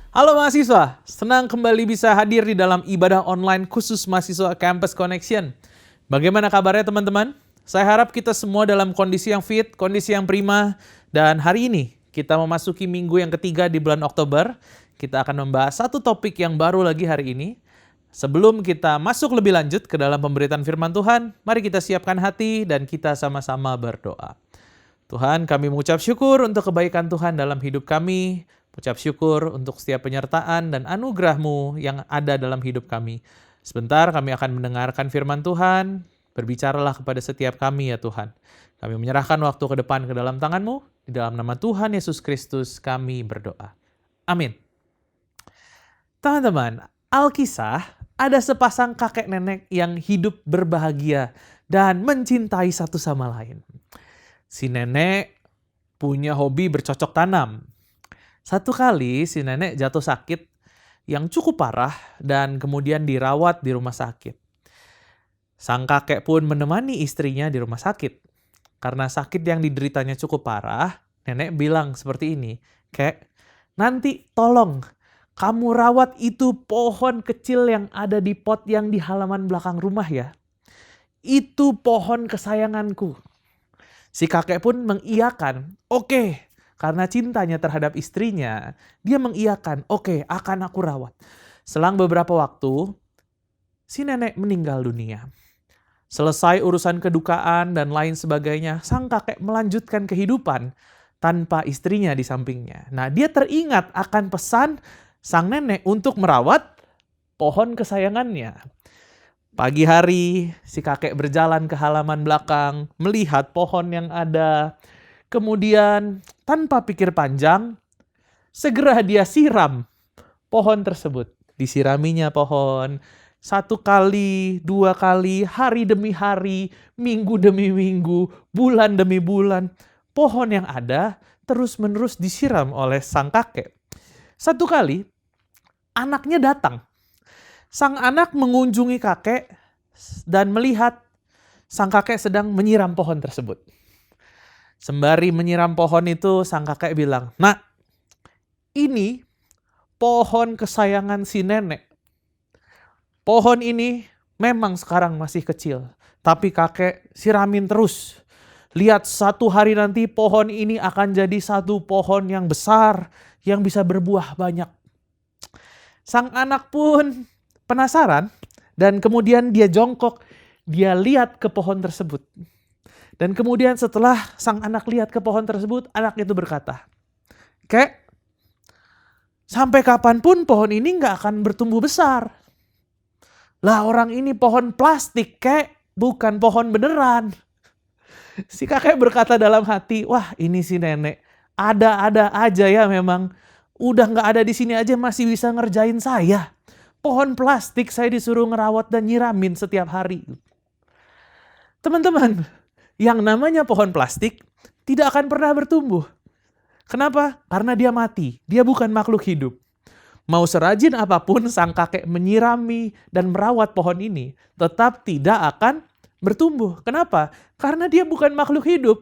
Halo mahasiswa, senang kembali bisa hadir di dalam ibadah online khusus mahasiswa Campus Connection. Bagaimana kabarnya teman-teman? Saya harap kita semua dalam kondisi yang fit, kondisi yang prima, dan hari ini kita memasuki minggu yang ketiga di bulan Oktober. Kita akan membahas satu topik yang baru lagi hari ini. Sebelum kita masuk lebih lanjut ke dalam pemberitaan firman Tuhan, mari kita siapkan hati dan kita sama-sama berdoa. Tuhan, kami mengucap syukur untuk kebaikan Tuhan dalam hidup kami. Ucap syukur untuk setiap penyertaan dan anugerah-Mu yang ada dalam hidup kami. Sebentar kami akan mendengarkan firman Tuhan. Berbicaralah kepada setiap kami ya Tuhan. Kami menyerahkan waktu ke depan ke dalam tangan-Mu. Di dalam nama Tuhan Yesus Kristus kami berdoa. Amin. Teman-teman, Alkisah ada sepasang kakek nenek yang hidup berbahagia dan mencintai satu sama lain. Si nenek punya hobi bercocok tanam. Satu kali si nenek jatuh sakit yang cukup parah dan kemudian dirawat di rumah sakit. Sang kakek pun menemani istrinya di rumah sakit. Karena sakit yang dideritanya cukup parah, nenek bilang seperti ini, "Kek, nanti tolong kamu rawat itu pohon kecil yang ada di pot yang di halaman belakang rumah ya. Itu pohon kesayanganku." Si kakek pun mengiyakan, "Oke." Karena cintanya terhadap istrinya, dia mengiyakan, "Oke, akan aku rawat." Selang beberapa waktu, si nenek meninggal dunia. Selesai urusan kedukaan dan lain sebagainya, sang kakek melanjutkan kehidupan tanpa istrinya di sampingnya. Nah, dia teringat akan pesan sang nenek untuk merawat pohon kesayangannya. Pagi hari, si kakek berjalan ke halaman belakang, melihat pohon yang ada. Kemudian, tanpa pikir panjang, segera dia siram pohon tersebut. Disiraminya pohon 1 kali, 2 kali, hari demi hari, minggu demi minggu, bulan demi bulan. Pohon yang ada terus-menerus disiram oleh sang kakek. Satu kali, anaknya datang. Sang anak mengunjungi kakek dan melihat sang kakek sedang menyiram pohon tersebut. Sembari menyiram pohon itu, sang kakek bilang, "Nak, ini pohon kesayangan si nenek. Pohon ini memang sekarang masih kecil, tapi kakek siramin terus. Lihat satu hari nanti pohon ini akan jadi satu pohon yang besar, yang bisa berbuah banyak." Sang anak pun penasaran dan kemudian dia jongkok, dia lihat ke pohon tersebut. Dan kemudian setelah sang anak lihat ke pohon tersebut, anak itu berkata, "Kek, sampai kapanpun pohon ini gak akan bertumbuh besar. Lah orang ini pohon plastik, kek, bukan pohon beneran." Si kakek berkata dalam hati, "Wah ini si nenek, ada-ada aja ya memang. Udah gak ada di sini aja masih bisa ngerjain saya. Pohon plastik saya disuruh ngerawat dan nyiramin setiap hari." Teman-teman, yang namanya pohon plastik tidak akan pernah bertumbuh. Kenapa? Karena dia mati. Dia bukan makhluk hidup. Mau serajin apapun sang kakek menyirami dan merawat pohon ini, tetap tidak akan bertumbuh. Kenapa? Karena dia bukan makhluk hidup.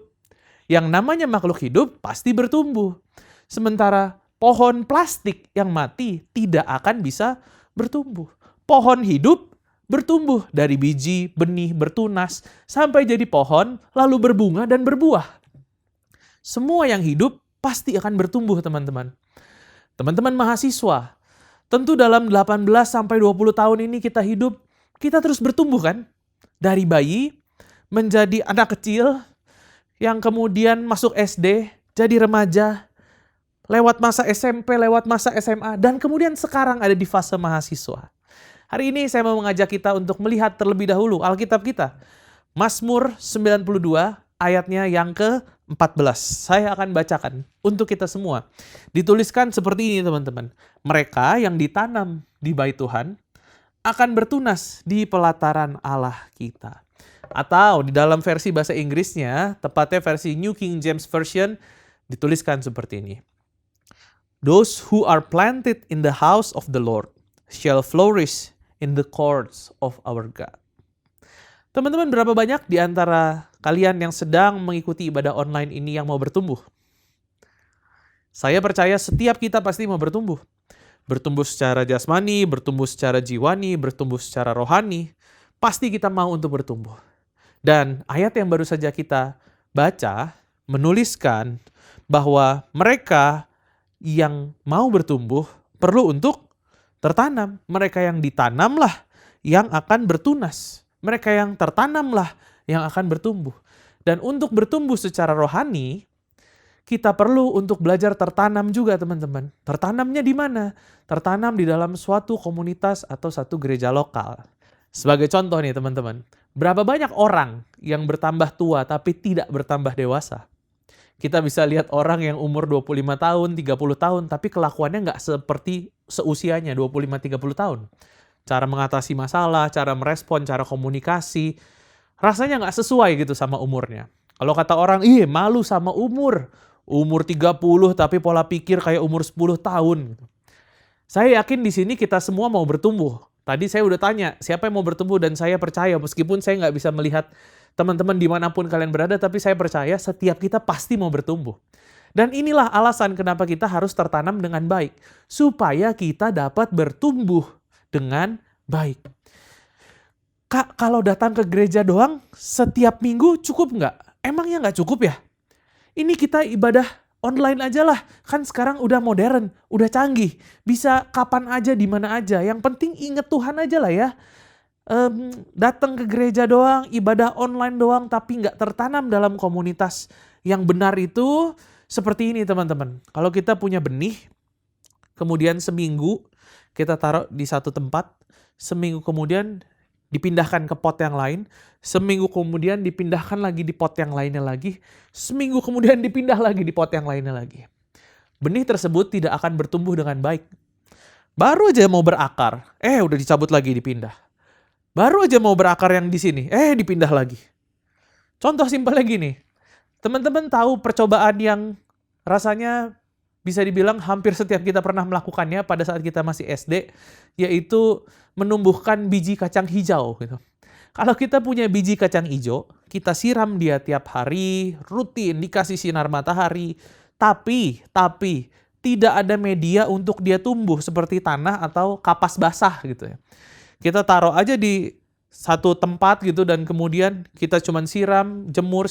Yang namanya makhluk hidup pasti bertumbuh. Sementara pohon plastik yang mati tidak akan bisa bertumbuh. Pohon hidup bertumbuh dari biji, benih, bertunas, sampai jadi pohon, lalu berbunga dan berbuah. Semua yang hidup pasti akan bertumbuh, teman-teman. Teman-teman mahasiswa, tentu dalam 18-20 tahun ini kita hidup, kita terus bertumbuh kan? Dari bayi, menjadi anak kecil, yang kemudian masuk SD, jadi remaja, lewat masa SMP, lewat masa SMA, dan kemudian sekarang ada di fase mahasiswa. Hari ini saya mau mengajak kita untuk melihat terlebih dahulu Alkitab kita. Mazmur 92 ayatnya yang ke-14. Saya akan bacakan untuk kita semua. Dituliskan seperti ini teman-teman. Mereka yang ditanam di bait Tuhan akan bertunas di pelataran Allah kita. Atau di dalam versi bahasa Inggrisnya, tepatnya versi New King James Version, dituliskan seperti ini. Those who are planted in the house of the Lord shall flourish in the courts of our God. Teman-teman, berapa banyak di antara kalian yang sedang mengikuti ibadah online ini yang mau bertumbuh? Saya percaya setiap kita pasti mau bertumbuh. bertumbuh secara jasmani, bertumbuh secara jiwani, bertumbuh secara rohani, pasti kita mau untuk bertumbuh. Dan ayat yang baru saja kita baca menuliskan bahwa mereka yang mau bertumbuh perlu untuk tertanam. Mereka yang ditanamlah yang akan bertunas. Mereka yang tertanamlah yang akan bertumbuh. Dan untuk bertumbuh secara rohani, kita perlu untuk belajar tertanam juga, teman-teman. Tertanamnya di mana? Tertanam di dalam suatu komunitas atau satu gereja lokal. Sebagai contoh nih, teman-teman. Berapa banyak orang yang bertambah tua tapi tidak bertambah dewasa? Kita bisa lihat orang yang umur 25 tahun, 30 tahun, tapi kelakuannya nggak seperti seusianya 25-30 tahun. Cara mengatasi masalah, cara merespon, cara komunikasi, rasanya nggak sesuai gitu sama umurnya. Kalau kata orang, malu sama umur. Umur 30 tapi pola pikir kayak umur 10 tahun. Saya yakin di sini kita semua mau bertumbuh. Tadi saya udah tanya, siapa yang mau bertumbuh, dan saya percaya, meskipun saya nggak bisa melihat teman-teman dimanapun kalian berada, tapi saya percaya setiap kita pasti mau bertumbuh. Dan inilah alasan kenapa kita harus tertanam dengan baik. Supaya kita dapat bertumbuh dengan baik. Kak, kalau datang ke gereja doang setiap minggu cukup nggak? Emangnya nggak cukup ya? Ini kita ibadah online aja lah. Kan sekarang udah modern, udah canggih. Bisa kapan aja, di mana aja. Yang penting inget Tuhan aja lah ya. Datang ke gereja doang, ibadah online doang, tapi nggak tertanam dalam komunitas yang benar itu seperti ini, teman-teman. Kalau kita punya benih, kemudian seminggu kita taruh di satu tempat, seminggu kemudian dipindahkan ke pot yang lain, seminggu kemudian dipindahkan lagi di pot yang lainnya lagi, seminggu kemudian dipindah lagi di pot yang lainnya lagi. Benih tersebut tidak akan bertumbuh dengan baik. Baru aja mau berakar, udah dicabut lagi, dipindah. Baru aja mau berakar yang di sini, dipindah lagi. Contoh simpelnya gini, teman-teman tahu percobaan yang rasanya bisa dibilang hampir setiap kita pernah melakukannya pada saat kita masih SD, yaitu menumbuhkan biji kacang hijau gitu. Kalau kita punya biji kacang hijau, kita siram dia tiap hari, rutin dikasih sinar matahari, tapi tidak ada media untuk dia tumbuh seperti tanah atau kapas basah gitu ya. Kita taruh aja di satu tempat gitu dan kemudian kita cuman siram, jemur,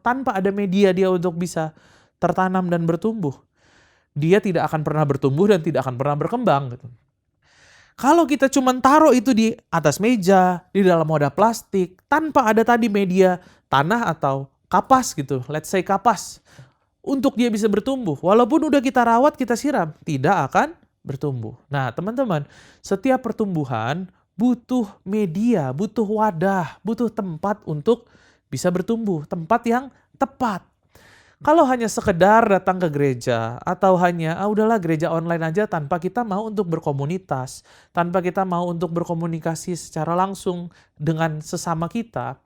tanpa ada media dia untuk bisa tertanam dan bertumbuh. Dia tidak akan pernah bertumbuh dan tidak akan pernah berkembang gitu. Kalau kita cuma taruh itu di atas meja, di dalam wadah plastik, tanpa ada tadi media tanah atau kapas gitu, let's say kapas, untuk dia bisa bertumbuh, walaupun udah kita rawat, kita siram, tidak akan bertumbuh. Nah, teman-teman, setiap pertumbuhan butuh media, butuh wadah, butuh tempat untuk bisa bertumbuh, tempat yang tepat. Kalau hanya sekedar datang ke gereja atau hanya udahlah gereja online aja tanpa kita mau untuk berkomunitas, tanpa kita mau untuk berkomunikasi secara langsung dengan sesama kita,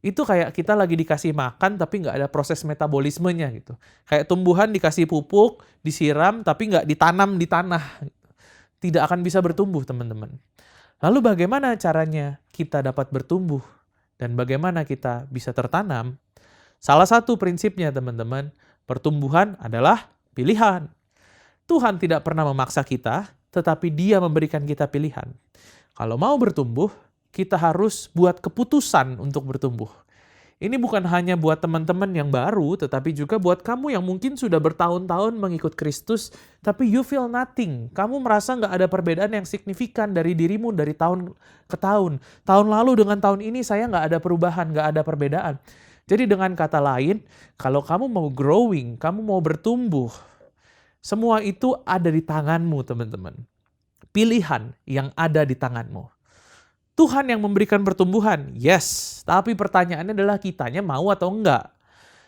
itu kayak kita lagi dikasih makan tapi nggak ada proses metabolismenya gitu. Kayak tumbuhan dikasih pupuk, disiram tapi nggak ditanam di tanah. Tidak akan bisa bertumbuh, teman-teman. Lalu bagaimana caranya kita dapat bertumbuh? Dan bagaimana kita bisa tertanam? Salah satu prinsipnya, teman-teman, pertumbuhan adalah pilihan. Tuhan tidak pernah memaksa kita, tetapi Dia memberikan kita pilihan. Kalau mau bertumbuh, kita harus buat keputusan untuk bertumbuh. Ini bukan hanya buat teman-teman yang baru, tetapi juga buat kamu yang mungkin sudah bertahun-tahun mengikut Kristus, tapi you feel nothing. Kamu merasa nggak ada perbedaan yang signifikan dari dirimu dari tahun ke tahun. Tahun lalu dengan tahun ini saya nggak ada perubahan, nggak ada perbedaan. Jadi dengan kata lain, kalau kamu mau growing, kamu mau bertumbuh, semua itu ada di tanganmu, teman-teman. Pilihan yang ada di tanganmu. Tuhan yang memberikan pertumbuhan, yes. Tapi pertanyaannya adalah kitanya mau atau enggak.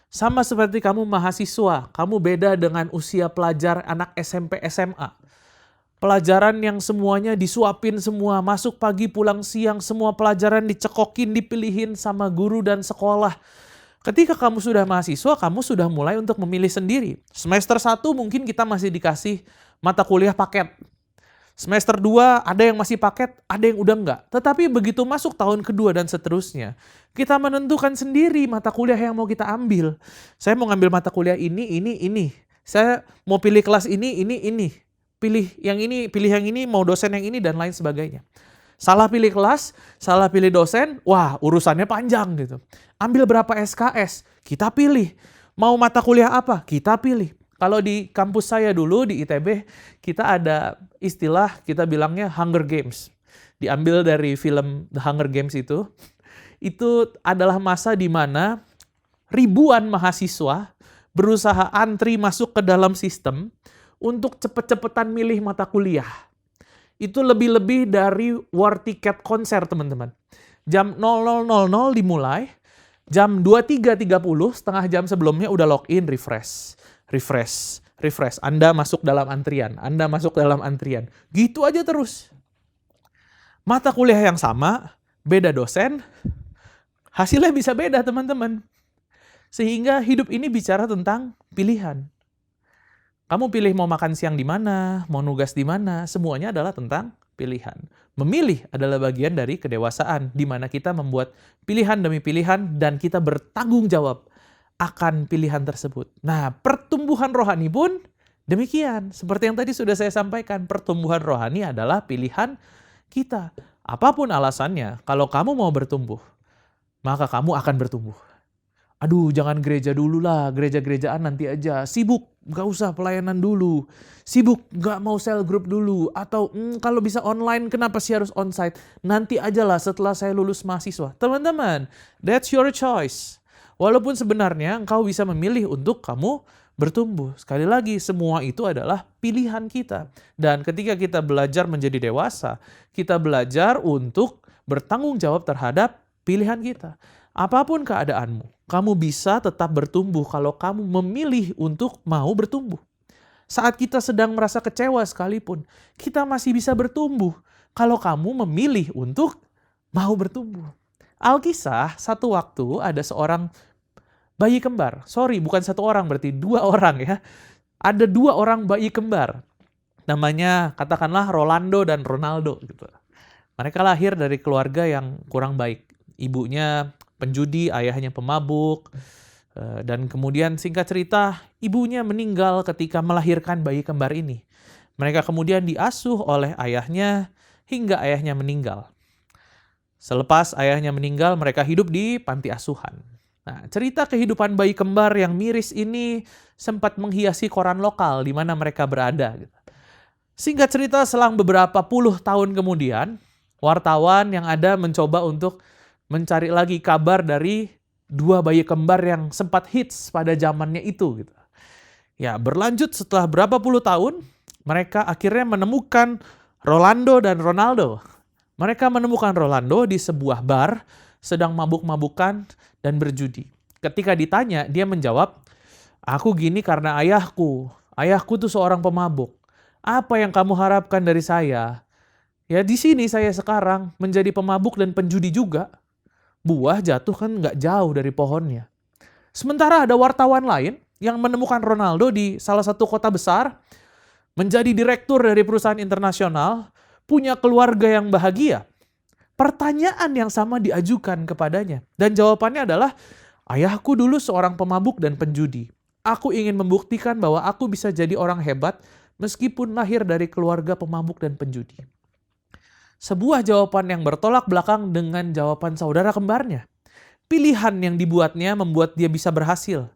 Sama seperti kamu mahasiswa, kamu beda dengan usia pelajar anak SMP, SMA. Pelajaran yang semuanya disuapin semua, masuk pagi pulang siang, semua pelajaran dicekokin, dipilihin sama guru dan sekolah. Ketika kamu sudah mahasiswa, kamu sudah mulai untuk memilih sendiri. Semester 1 mungkin kita masih dikasih mata kuliah paket. Semester 2 ada yang masih paket, ada yang udah enggak. Tetapi begitu masuk tahun kedua dan seterusnya, kita menentukan sendiri mata kuliah yang mau kita ambil. Saya mau ngambil mata kuliah ini. Saya mau pilih kelas ini. pilih yang ini, mau dosen yang ini, dan lain sebagainya. Salah pilih kelas, salah pilih dosen, wah urusannya panjang gitu. Ambil berapa SKS, kita pilih. Mau mata kuliah apa, kita pilih. Kalau di kampus saya dulu, di ITB, kita ada istilah, kita bilangnya Hunger Games. Diambil dari film The Hunger Games itu. Itu adalah masa di mana ribuan mahasiswa berusaha antri masuk ke dalam sistem untuk cepet-cepetan milih mata kuliah. Itu lebih-lebih dari war tiket konser, teman-teman. Jam 00.00 dimulai, jam 23.30, setengah jam sebelumnya udah login, refresh. Anda masuk dalam antrian. Gitu aja terus. Mata kuliah yang sama, beda dosen, hasilnya bisa beda, teman-teman. Sehingga hidup ini bicara tentang pilihan. Kamu pilih mau makan siang di mana, mau nugas di mana, semuanya adalah tentang pilihan. Memilih adalah bagian dari kedewasaan, di mana kita membuat pilihan demi pilihan dan kita bertanggung jawab akan pilihan tersebut. Nah, pertumbuhan rohani pun demikian. Seperti yang tadi sudah saya sampaikan, pertumbuhan rohani adalah pilihan kita. Apapun alasannya, kalau kamu mau bertumbuh, maka kamu akan bertumbuh. Aduh, jangan gereja dulu lah, gereja-gerejaan nanti aja. Sibuk, gak usah pelayanan dulu. Sibuk, gak mau cell group dulu. Atau kalau bisa online, kenapa sih harus onsite? Nanti aja lah setelah saya lulus mahasiswa. Teman-teman, that's your choice. Walaupun sebenarnya engkau bisa memilih untuk kamu bertumbuh. Sekali lagi, semua itu adalah pilihan kita. Dan ketika kita belajar menjadi dewasa, kita belajar untuk bertanggung jawab terhadap pilihan kita. Apapun keadaanmu, kamu bisa tetap bertumbuh kalau kamu memilih untuk mau bertumbuh. Saat kita sedang merasa kecewa sekalipun, kita masih bisa bertumbuh kalau kamu memilih untuk mau bertumbuh. Alkisah, satu waktu ada seorang bayi kembar. Sorry, bukan satu orang, berarti 2 orang ya. Ada 2 orang bayi kembar. Namanya katakanlah Rolando dan Ronaldo. Gitu. Mereka lahir dari keluarga yang kurang baik. Ibunya penjudi, ayahnya pemabuk, dan kemudian singkat cerita, ibunya meninggal ketika melahirkan bayi kembar ini. Mereka kemudian diasuh oleh ayahnya hingga ayahnya meninggal. Selepas ayahnya meninggal, mereka hidup di panti asuhan. Nah, cerita kehidupan bayi kembar yang miris ini sempat menghiasi koran lokal di mana mereka berada. Singkat cerita, selang beberapa puluh tahun kemudian, wartawan yang ada mencoba untuk mencari lagi kabar dari 2 bayi kembar yang sempat hits pada zamannya itu. Gitu. Ya, berlanjut setelah berapa puluh tahun, mereka akhirnya menemukan Rolando dan Ronaldo. Mereka menemukan Rolando di sebuah bar, sedang mabuk-mabukan dan berjudi. Ketika ditanya, dia menjawab, "Aku gini karena ayahku. Ayahku tuh seorang pemabuk. Apa yang kamu harapkan dari saya? Ya di sini saya sekarang menjadi pemabuk dan penjudi juga." Buah jatuh kan nggak jauh dari pohonnya. Sementara ada wartawan lain yang menemukan Ronaldo di salah satu kota besar, menjadi direktur dari perusahaan internasional, punya keluarga yang bahagia. Pertanyaan yang sama diajukan kepadanya. Dan jawabannya adalah, ayahku dulu seorang pemabuk dan penjudi. Aku ingin membuktikan bahwa aku bisa jadi orang hebat meskipun lahir dari keluarga pemabuk dan penjudi. Sebuah jawaban yang bertolak belakang dengan jawaban saudara kembarnya. Pilihan yang dibuatnya membuat dia bisa berhasil.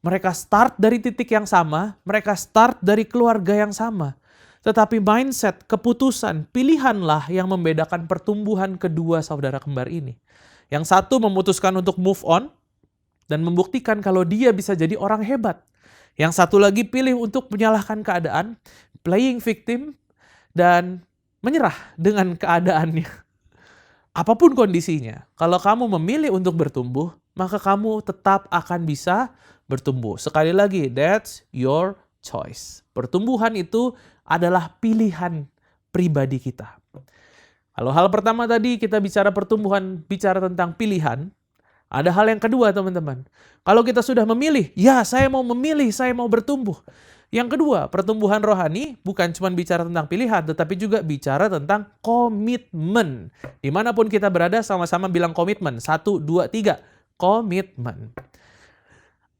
Mereka start dari titik yang sama, mereka start dari keluarga yang sama. Tetapi mindset, keputusan, pilihanlah yang membedakan pertumbuhan kedua saudara kembar ini. Yang satu memutuskan untuk move on dan membuktikan kalau dia bisa jadi orang hebat. Yang satu lagi pilih untuk menyalahkan keadaan, playing victim, dan menyerah dengan keadaannya. Apapun kondisinya, kalau kamu memilih untuk bertumbuh, maka kamu tetap akan bisa bertumbuh. Sekali lagi, that's your choice. Pertumbuhan itu adalah pilihan pribadi kita. Kalau hal pertama tadi kita bicara pertumbuhan, bicara tentang pilihan, ada hal yang kedua teman-teman. Kalau kita sudah memilih, ya saya mau memilih, saya mau bertumbuh. Yang kedua, pertumbuhan rohani bukan cuma bicara tentang pilihan, tetapi juga bicara tentang komitmen. Dimanapun kita berada, sama-sama bilang komitmen. 1, 2, 3. Komitmen.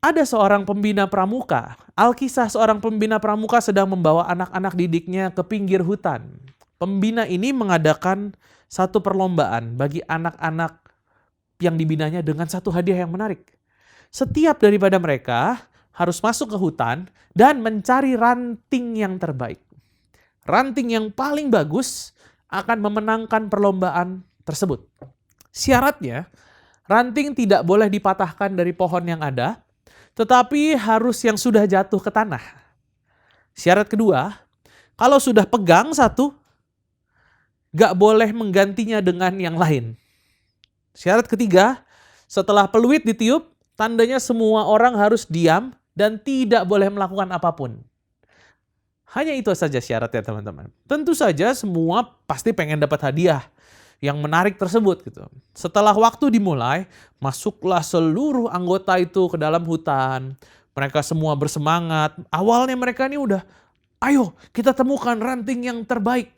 Ada seorang pembina pramuka. Alkisah seorang pembina pramuka sedang membawa anak-anak didiknya ke pinggir hutan. Pembina ini mengadakan satu perlombaan bagi anak-anak yang dibinanya dengan satu hadiah yang menarik. Setiap daripada mereka harus masuk ke hutan dan mencari ranting yang terbaik. Ranting yang paling bagus akan memenangkan perlombaan tersebut. Syaratnya, ranting tidak boleh dipatahkan dari pohon yang ada, tetapi harus yang sudah jatuh ke tanah. Syarat kedua, kalau sudah pegang satu, gak boleh menggantinya dengan yang lain. Syarat ketiga, setelah peluit ditiup, tandanya semua orang harus diam dan tidak boleh melakukan apapun. Hanya itu saja syaratnya teman-teman. Tentu saja semua pasti pengen dapat hadiah yang menarik tersebut gitu. Setelah waktu dimulai, masuklah seluruh anggota itu ke dalam hutan. Mereka semua bersemangat. Awalnya mereka ini udah, ayo kita temukan ranting yang terbaik.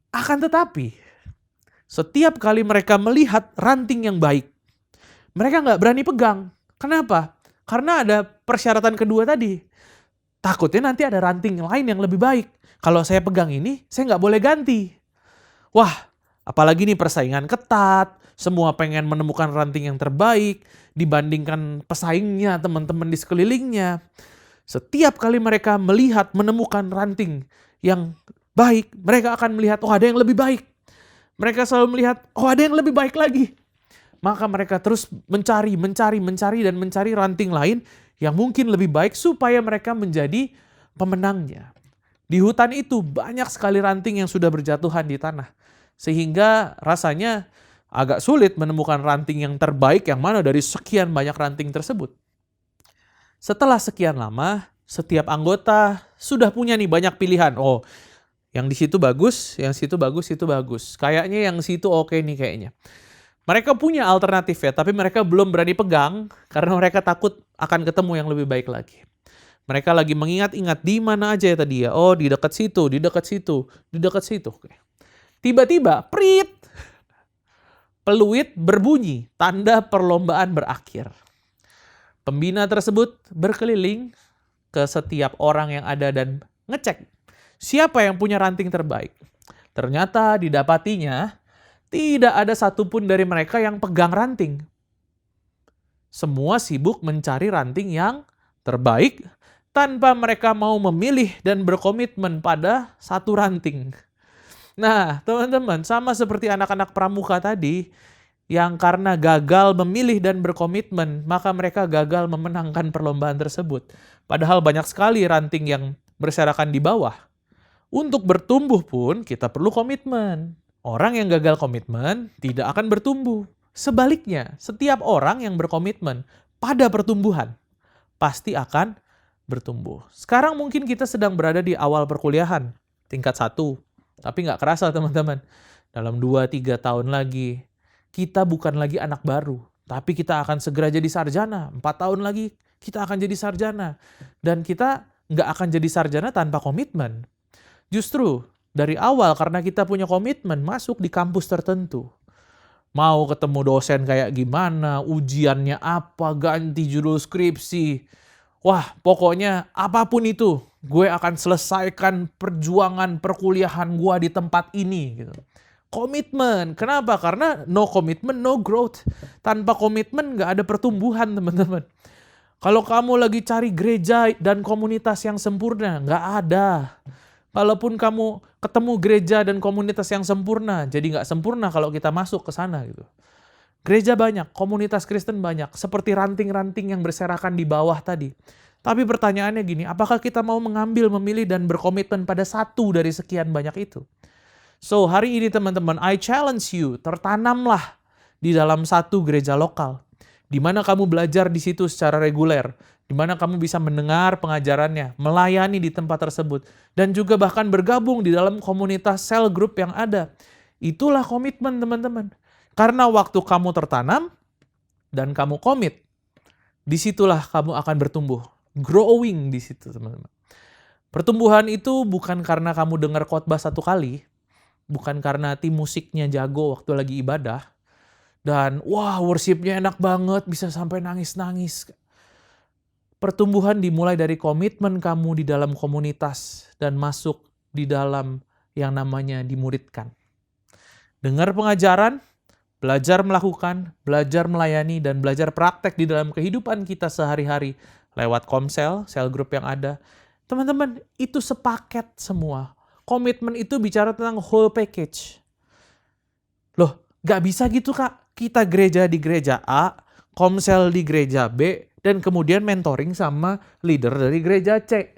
Akan tetapi, setiap kali mereka melihat ranting yang baik, mereka nggak berani pegang. Kenapa? Karena ada persyaratan kedua tadi. Takutnya nanti ada ranting lain yang lebih baik. Kalau saya pegang ini, saya nggak boleh ganti. Wah, apalagi nih persaingan ketat, semua pengen menemukan ranting yang terbaik dibandingkan pesaingnya, teman-teman di sekelilingnya. Setiap kali mereka melihat menemukan ranting yang baik, mereka akan melihat, oh ada yang lebih baik. Mereka selalu melihat, oh ada yang lebih baik lagi. Maka mereka terus mencari dan mencari ranting lain yang mungkin lebih baik supaya mereka menjadi pemenangnya. Di hutan itu banyak sekali ranting yang sudah berjatuhan di tanah. Sehingga rasanya agak sulit menemukan ranting yang terbaik yang mana dari sekian banyak ranting tersebut. Setelah sekian lama, setiap anggota sudah punya nih banyak pilihan. Oh, yang di situ bagus, yang situ bagus, itu bagus. Kayaknya yang situ oke nih kayaknya. Mereka punya alternatif ya, tapi mereka belum berani pegang karena mereka takut akan ketemu yang lebih baik lagi. Mereka lagi mengingat-ingat di mana aja ya tadi ya. Oh, di dekat situ, di dekat situ, di dekat situ. Oke. Tiba-tiba, prit! Peluit berbunyi, tanda perlombaan berakhir. Pembina tersebut berkeliling ke setiap orang yang ada dan ngecek siapa yang punya ranting terbaik. Ternyata didapatinya tidak ada satupun dari mereka yang pegang ranting. Semua sibuk mencari ranting yang terbaik tanpa mereka mau memilih dan berkomitmen pada satu ranting. Nah, teman-teman, sama seperti anak-anak pramuka tadi, yang karena gagal memilih dan berkomitmen, maka mereka gagal memenangkan perlombaan tersebut. Padahal banyak sekali ranting yang berserakan di bawah. Untuk bertumbuh pun kita perlu komitmen. Orang yang gagal komitmen tidak akan bertumbuh. Sebaliknya, setiap orang yang berkomitmen pada pertumbuhan pasti akan bertumbuh. Sekarang mungkin kita sedang berada di awal perkuliahan, tingkat 1. Tapi nggak kerasa teman-teman. Dalam 2-3 tahun lagi, kita bukan lagi anak baru. Tapi kita akan segera jadi sarjana. 4 tahun lagi, kita akan jadi sarjana. Dan kita nggak akan jadi sarjana tanpa komitmen. Justru, dari awal karena kita punya komitmen masuk di kampus tertentu. Mau ketemu dosen kayak gimana, ujiannya apa, ganti judul skripsi. Wah, pokoknya apapun itu, gue akan selesaikan perjuangan perkuliahan gue di tempat ini. Gitu. Komitmen, kenapa? Karena no commitment, no growth. Tanpa komitmen gak ada pertumbuhan teman-teman. Kalau kamu lagi cari gereja dan komunitas yang sempurna, gak ada. Kalaupun kamu ketemu gereja dan komunitas yang sempurna, jadi nggak sempurna kalau kita masuk ke sana gitu. Gereja banyak, komunitas Kristen banyak, seperti ranting-ranting yang berserakan di bawah tadi. Tapi pertanyaannya gini, apakah kita mau mengambil, memilih, dan berkomitmen pada satu dari sekian banyak itu? So, hari ini teman-teman, I challenge you, tertanamlah di dalam satu gereja lokal. Di mana kamu belajar di situ secara reguler. Di mana kamu bisa mendengar pengajarannya, melayani di tempat tersebut, dan juga bahkan bergabung di dalam komunitas cell group yang ada. Itulah komitmen teman-teman. Karena waktu kamu tertanam dan kamu komit, disitulah kamu akan bertumbuh. Growing di situ teman-teman. Pertumbuhan itu bukan karena kamu dengar khotbah 1 kali, bukan karena tim musiknya jago waktu lagi ibadah, dan wah worshipnya enak banget, bisa sampai nangis-nangis. Pertumbuhan dimulai dari komitmen kamu di dalam komunitas dan masuk di dalam yang namanya dimuridkan. Dengar pengajaran, belajar melakukan, belajar melayani, dan belajar praktek di dalam kehidupan kita sehari-hari lewat komsel, sel group yang ada. Teman-teman, itu sepaket semua. Komitmen itu bicara tentang whole package. Loh, gak bisa gitu Kak. Kita gereja di gereja A, komsel di gereja B, dan kemudian mentoring sama leader dari gereja C.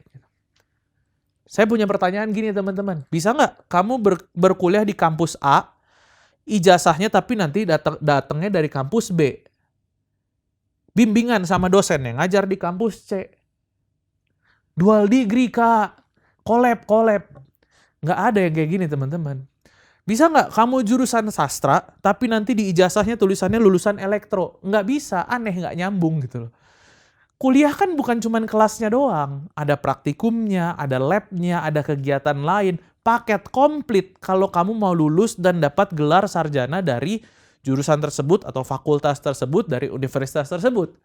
Saya punya pertanyaan gini teman-teman. Bisa nggak kamu berkuliah di kampus A, ijazahnya tapi nanti datangnya dari kampus B? Bimbingan sama dosen yang ngajar di kampus C. Dual degree Kak. Collab. Nggak ada yang kayak gini teman-teman. Bisa nggak kamu jurusan sastra, tapi nanti di ijazahnya tulisannya lulusan elektro? Nggak bisa, aneh, nggak nyambung gitu loh. Kuliah kan bukan cuma kelasnya doang. Ada praktikumnya, ada labnya, ada kegiatan lain. Paket komplit kalau kamu mau lulus dan dapat gelar sarjana dari jurusan tersebut atau fakultas tersebut dari universitas tersebut.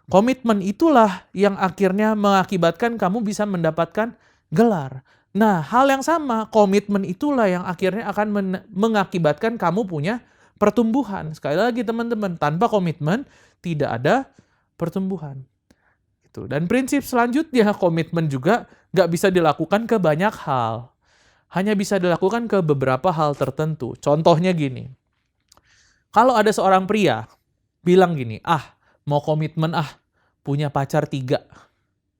Komitmen itulah yang akhirnya mengakibatkan kamu bisa mendapatkan gelar. Nah, hal yang sama, komitmen itulah yang akhirnya akan mengakibatkan kamu punya pertumbuhan. Sekali lagi teman-teman, tanpa komitmen tidak ada pertumbuhan. Dan prinsip selanjutnya, komitmen juga nggak bisa dilakukan ke banyak hal. Hanya bisa dilakukan ke beberapa hal tertentu. Contohnya gini, kalau ada seorang pria bilang gini, mau komitmen punya pacar 3.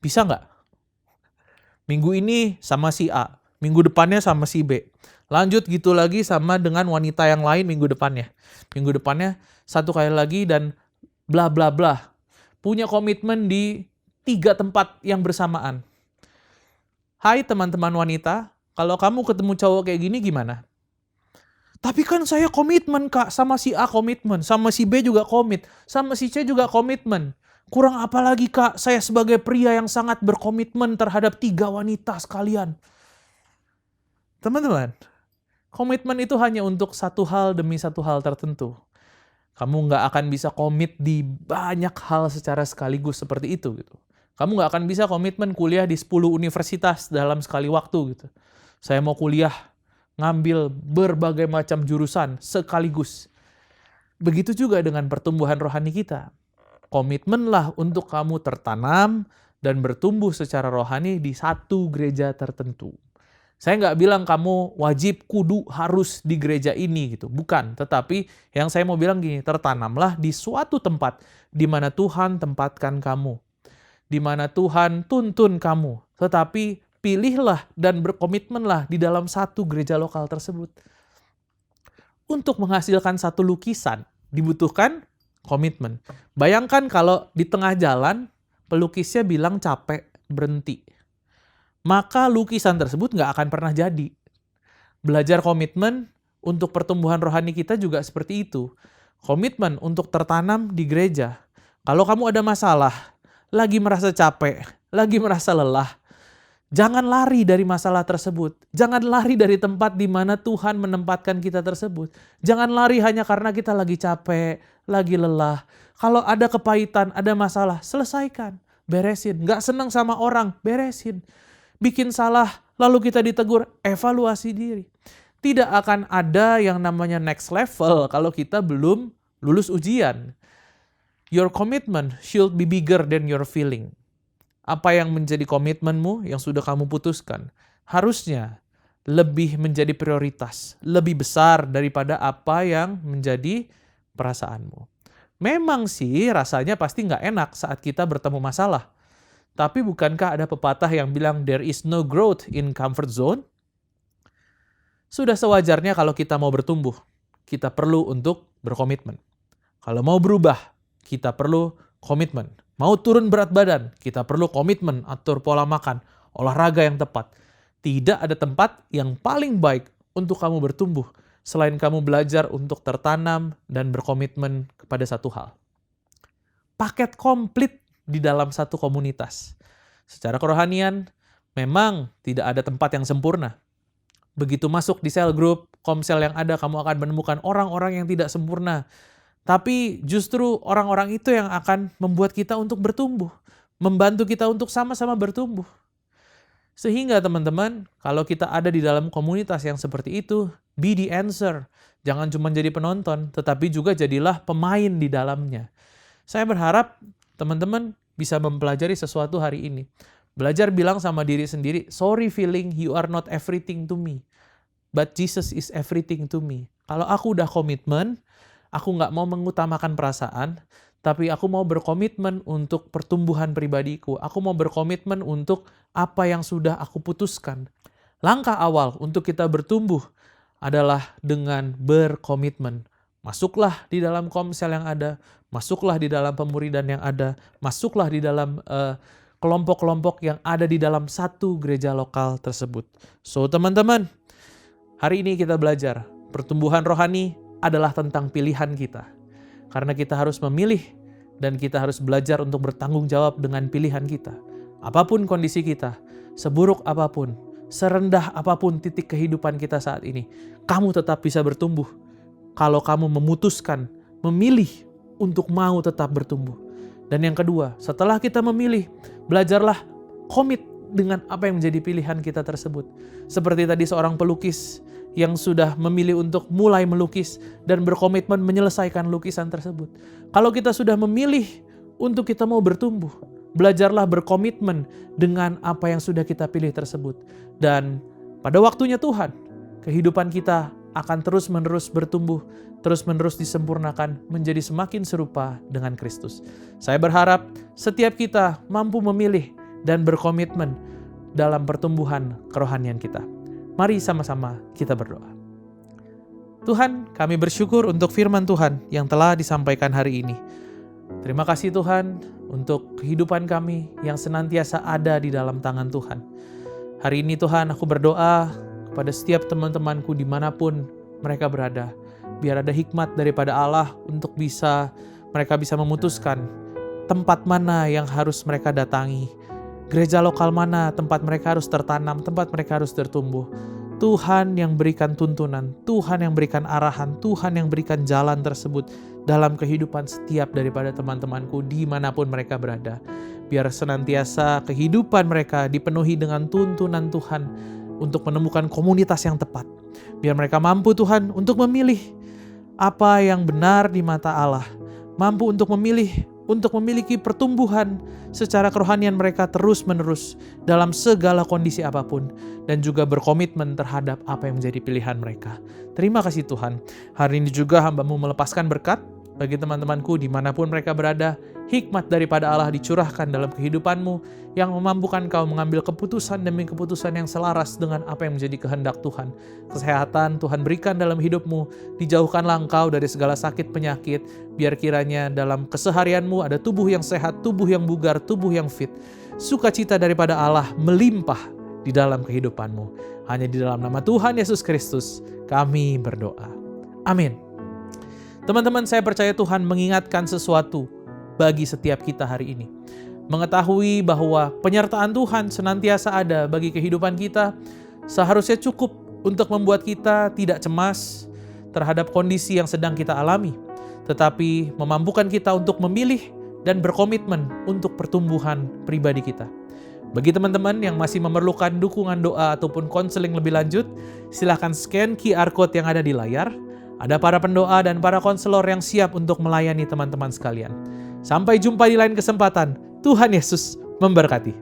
Bisa nggak? Minggu ini sama si A, minggu depannya sama si B. Lanjut gitu lagi sama dengan wanita yang lain minggu depannya. Minggu depannya 1 kali lagi dan bla bla bla. Punya komitmen di 3 tempat yang bersamaan. Hai teman-teman wanita, kalau kamu ketemu cowok kayak gini gimana? Tapi kan saya komitmen Kak, sama si A komitmen, sama si B juga komit, sama si C juga komitmen. Kurang apa lagi Kak, saya sebagai pria yang sangat berkomitmen terhadap 3 wanita sekalian. Teman-teman, komitmen itu hanya untuk satu hal demi satu hal tertentu. Kamu nggak akan bisa komit di banyak hal secara sekaligus seperti itu gitu. Kamu nggak akan bisa komitmen kuliah di 10 universitas dalam sekali waktu gitu. Saya mau kuliah, ngambil berbagai macam jurusan sekaligus. Begitu juga dengan pertumbuhan rohani kita. Komitmenlah untuk kamu tertanam dan bertumbuh secara rohani di satu gereja tertentu. Saya nggak bilang kamu wajib kudu harus di gereja ini gitu. Bukan, tetapi yang saya mau bilang gini, tertanamlah di suatu tempat di mana Tuhan tempatkan kamu. Di mana Tuhan tuntun kamu. Tetapi pilihlah dan berkomitmenlah di dalam satu gereja lokal tersebut. Untuk menghasilkan satu lukisan dibutuhkan komitmen. Bayangkan kalau di tengah jalan pelukisnya bilang capek, berhenti. Maka lukisan tersebut nggak akan pernah jadi. Belajar komitmen untuk pertumbuhan rohani kita juga seperti itu. Komitmen untuk tertanam di gereja. Kalau kamu ada masalah, lagi merasa capek, lagi merasa lelah, jangan lari dari masalah tersebut. Jangan lari dari tempat di mana Tuhan menempatkan kita tersebut. Jangan lari hanya karena kita lagi capek, lagi lelah. Kalau ada kepahitan, ada masalah, selesaikan. Beresin. Nggak senang sama orang, beresin. Bikin salah, lalu kita ditegur, evaluasi diri. Tidak akan ada yang namanya next level kalau kita belum lulus ujian. Your commitment should be bigger than your feeling. Apa yang menjadi komitmenmu yang sudah kamu putuskan harusnya lebih menjadi prioritas, lebih besar daripada apa yang menjadi perasaanmu. Memang sih rasanya pasti nggak enak saat kita bertemu masalah. Tapi bukankah ada pepatah yang bilang there is no growth in comfort zone? Sudah sewajarnya kalau kita mau bertumbuh, kita perlu untuk berkomitmen. Kalau mau berubah, kita perlu komitmen. Mau turun berat badan, kita perlu komitmen, atur pola makan, olahraga yang tepat. Tidak ada tempat yang paling baik untuk kamu bertumbuh selain kamu belajar untuk tertanam dan berkomitmen kepada satu hal. Paket komplit di dalam satu komunitas. Secara kerohanian, memang tidak ada tempat yang sempurna. Begitu masuk di sel group, komsel yang ada, kamu akan menemukan orang-orang yang tidak sempurna. Tapi justru orang-orang itu yang akan membuat kita untuk bertumbuh. membantu kita untuk sama-sama bertumbuh. Sehingga teman-teman, kalau kita ada di dalam komunitas yang seperti itu, be the answer. Jangan cuma jadi penonton, tetapi juga jadilah pemain di dalamnya. Saya berharap teman-teman bisa mempelajari sesuatu hari ini. Belajar bilang sama diri sendiri, sorry feeling you are not everything to me. But Jesus is everything to me. Kalau aku udah komitmen, aku nggak mau mengutamakan perasaan, tapi aku mau berkomitmen untuk pertumbuhan pribadiku. Aku mau berkomitmen untuk apa yang sudah aku putuskan. Langkah awal untuk kita bertumbuh adalah dengan berkomitmen. Masuklah di dalam komsel yang ada, masuklah di dalam pemuridan yang ada, masuklah di dalam kelompok-kelompok yang ada di dalam satu gereja lokal tersebut. So teman-teman, hari ini kita belajar pertumbuhan rohani adalah tentang pilihan kita. Karena kita harus memilih dan kita harus belajar untuk bertanggung jawab dengan pilihan kita. Apapun kondisi kita, seburuk apapun, serendah apapun titik kehidupan kita saat ini, kamu tetap bisa bertumbuh kalau kamu memutuskan, memilih untuk mau tetap bertumbuh. Dan yang kedua, setelah kita memilih, belajarlah komit dengan apa yang menjadi pilihan kita tersebut. Seperti tadi seorang pelukis yang sudah memilih untuk mulai melukis dan berkomitmen menyelesaikan lukisan tersebut. Kalau kita sudah memilih untuk kita mau bertumbuh, belajarlah berkomitmen dengan apa yang sudah kita pilih tersebut. Dan pada waktunya Tuhan, kehidupan kita akan terus-menerus bertumbuh, terus-menerus disempurnakan menjadi semakin serupa dengan Kristus. Saya berharap setiap kita mampu memilih dan berkomitmen dalam pertumbuhan kerohanian kita. Mari sama-sama kita berdoa. Tuhan, kami bersyukur untuk firman Tuhan yang telah disampaikan hari ini. Terima kasih Tuhan untuk kehidupan kami yang senantiasa ada di dalam tangan Tuhan. Hari ini Tuhan, aku berdoa kepada setiap teman-temanku dimanapun mereka berada. Biar ada hikmat daripada Allah untuk mereka bisa memutuskan tempat mana yang harus mereka datangi. Gereja lokal mana tempat mereka harus tertanam, tempat mereka harus bertumbuh. Tuhan yang berikan tuntunan, Tuhan yang berikan arahan, Tuhan yang berikan jalan tersebut dalam kehidupan setiap daripada teman-temanku dimanapun mereka berada. Biar senantiasa kehidupan mereka dipenuhi dengan tuntunan Tuhan untuk menemukan komunitas yang tepat. Biar mereka mampu Tuhan untuk memilih apa yang benar di mata Allah. Mampu untuk memiliki pertumbuhan secara kerohanian mereka terus-menerus dalam segala kondisi apapun. Dan juga berkomitmen terhadap apa yang menjadi pilihan mereka. Terima kasih Tuhan. Hari ini juga hamba-Mu melepaskan berkat bagi teman-temanku dimanapun mereka berada. Hikmat daripada Allah dicurahkan dalam kehidupan-Mu yang memampukan kau mengambil keputusan demi keputusan yang selaras dengan apa yang menjadi kehendak Tuhan. Kesehatan Tuhan berikan dalam hidup-Mu, dijauhkanlah engkau dari segala sakit penyakit, biar kiranya dalam keseharian-Mu ada tubuh yang sehat, tubuh yang bugar, tubuh yang fit. Sukacita daripada Allah melimpah di dalam kehidupan-Mu. Hanya di dalam nama Tuhan Yesus Kristus kami berdoa. Amin. Teman-teman, saya percaya Tuhan mengingatkan sesuatu bagi setiap kita hari ini. Mengetahui bahwa penyertaan Tuhan senantiasa ada bagi kehidupan kita seharusnya cukup untuk membuat kita tidak cemas terhadap kondisi yang sedang kita alami, tetapi memampukan kita untuk memilih dan berkomitmen untuk pertumbuhan pribadi kita. Bagi teman-teman yang masih memerlukan dukungan doa ataupun konseling lebih lanjut, silakan scan QR Code yang ada di layar. Ada para pendoa dan para konselor yang siap untuk melayani teman-teman sekalian. Sampai jumpa di lain kesempatan. Tuhan Yesus memberkati.